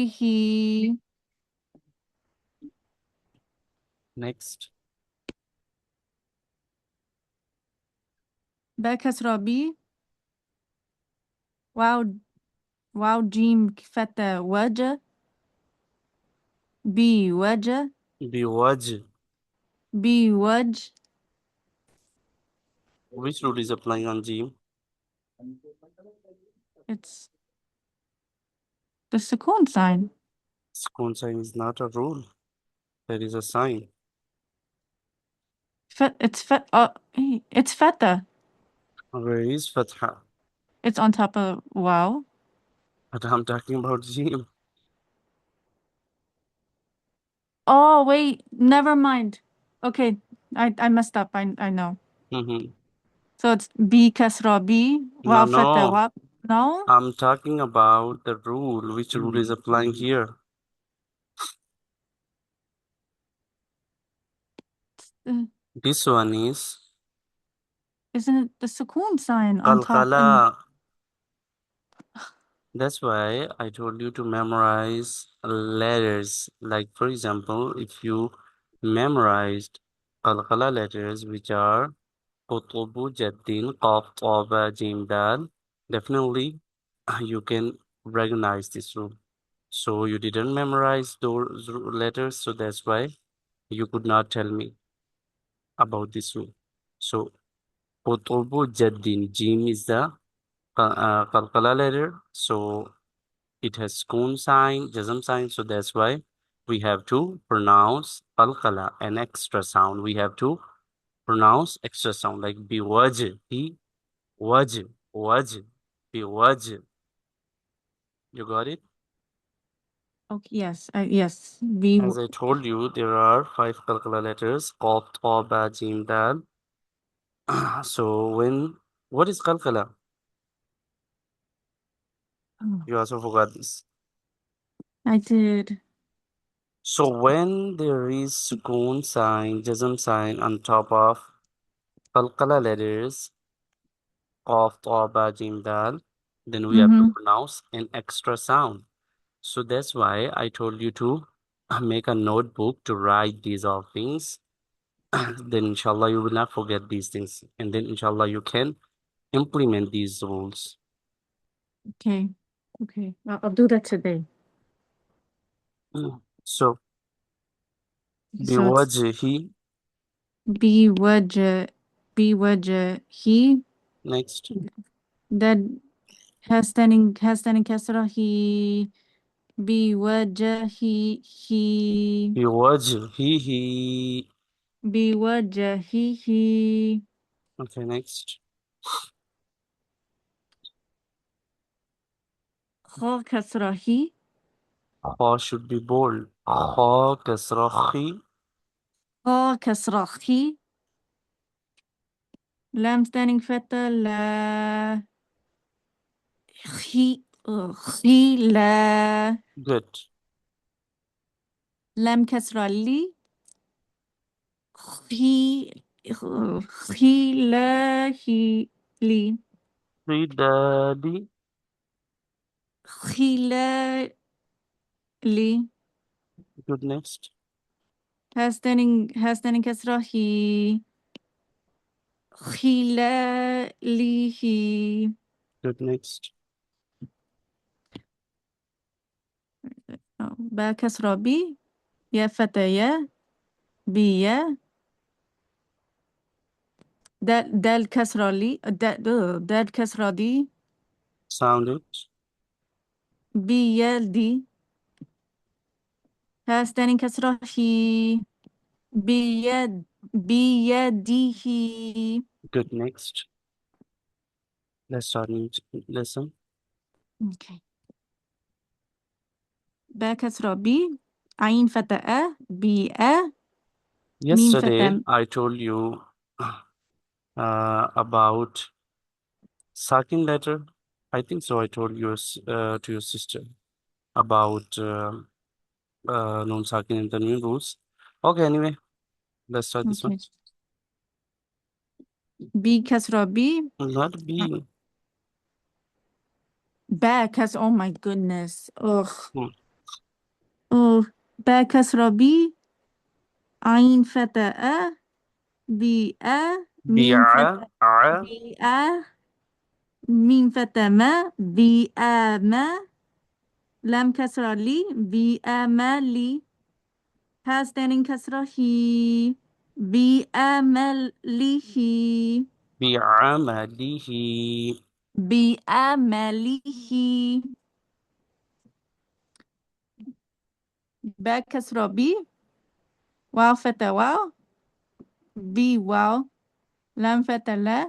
he. Next. با كسرة بي. واو جيم فتى وجه. بي وجه. بوجه. بي وجه. Which rule is applying on Jim? It's the sukun sign. Sukun sign is not a rule. There is a sign. It's feta. Where is Fatha? It's on top of wow. But I'm talking about Jim. Oh wait, never mind. Okay, I messed up. I know. Mm-hmm. So it's B kasra B. No, Wow feta no. wow. No? I'm talking about the rule. Which rule is applying here? Uh, This one is Isn't it the sukun sign on top? And Qalqalah. That's why I told you to memorize letters. Like, for example, if you memorized Qalqalah letters, which are Qutubu, Jaddin, Qaf, Taba, Jim, Dal, definitely you can recognize this rule. So you didn't memorize those letters, so that's why you could not tell me about this rule. So Qutubu, Jaddin, Jim is the Qalqalah letter. So it has sukun sign, jazm sign, so that's why we have to pronounce qalqala, an extra sound. We have to pronounce extra sound like biwaj, bi waj, waj, biwaj. You got it? okay, yes, yes. B. As I told you, there are 5 qalqala letters: qaf, ta, ba, jim, dal. So what is qalqala? Oh, You also forgot this. I did. So when there is sukun sign, jazm sign on top of qalqala letters, Qaf, Ta, Ba, Jim, Dal, then we have to pronounce an extra sound. So that's why I told you to make a notebook to write these all things. Then inshallah you will not forget these things. And then inshallah you can implement these rules. Okay. Okay. I'll do that today. So So it's biwajhi, B wajah. B wajah. He. next. That has standing kasra. He. B wajah. He. Biwajhihi. B wajah. He. Okay, next. Kha kasra. He. Kha should be bold. Kha kasrahi. Kha kasra. He. Lam standing feta. La. He. La. Good. Lam kasra. Li. He. He. Li. Ridadi. Hilali. Good, next. Has standing kasra. Hilalihi. Good, next. Ba kasra bi. Ya fataya. Biya. Dal kasra li. Dal kasra di. Sound it. Biya di. Has standing kasra. Biyadihi. Good, next. Let's start new lesson. Okay. Ba kasra bi. Ain fata'a. Bi'a. Mim Yesterday, fatam. I told you about Sakin letter. I think so. I told you to your sister about non Sakin and the new rules. Okay, anyway, let's start this one. Okay. B kasra B. Not B. Ba kas. Oh my goodness. Ugh. Hmm. Oh, ba kasra B, ain fata A, B A, mim bi'a, fata a, B A, mim fata ma, B A ma, lam kasra li, B A ma li, ha standing kasra he, B A ma li he, bi'amalihi, B A ma li he, ba kasra B, waw fata waw, B waw, lam fata la,